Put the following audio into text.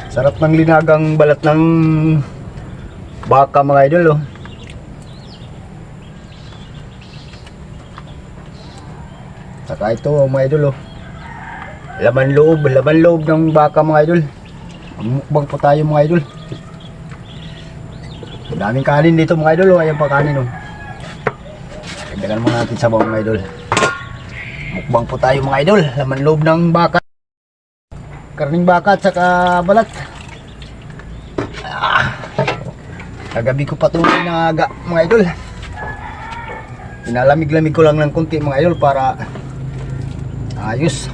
Sarap ng linagang balat ng baka mga idol oh. Saka ito mga idol oh. Laman loob ng baka mga idol. Mukbang po tayo mga idol. Daming kanin dito mga idol oh. Ayan pa kanin oh. Dagdagan mo natin sa mga idol. Mukbang po tayo mga idol. Laman loob ng baka. Karning baka at saka balat. Kagabi ko pa ito inaga mga idol. Pinalamig-lamig ko lang ng konti mga idol para ayos.